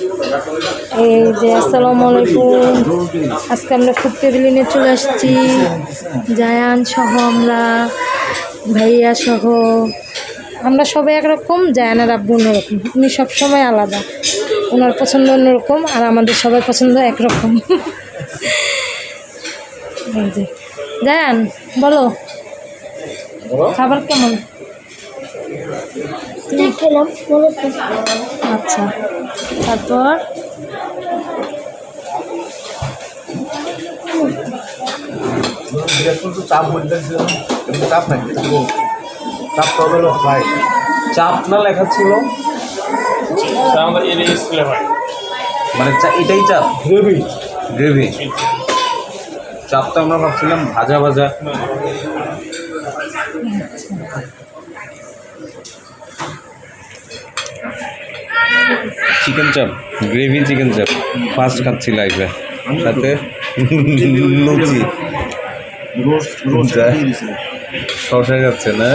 এই যে আসসালামু আলাইকুম, আজকে আমরা ফুড টেবিল নিয়ে চলে আসছি। জায়ান সহ আমরা, ভাইয়া সহ আমরা সবাই একরকম, জায়ানের আব্বু অন্যরকম। উনি সবসময় আলাদা, ওনার পছন্দ অন্যরকম আর আমাদের সবার পছন্দ একরকম। এই যে জায়ান, বলো খাবার কেমন? খেলাম। আচ্ছা, তারপর চাপ বলতেছিল, চাপ নাই, চাপ কবে ভাই চাপ না লেখা ছিল মানে এটাই চাপ গ্রেভি গ্রেভি চাপ তো আমরা ভাবছিলাম ভাজা ভাজা। চিকেন চাপ, গ্রেভি চিকেন চাপ ফার্স্ট খাচ্ছি লাইফে, সাথে লুচি শশা খাচ্ছে না।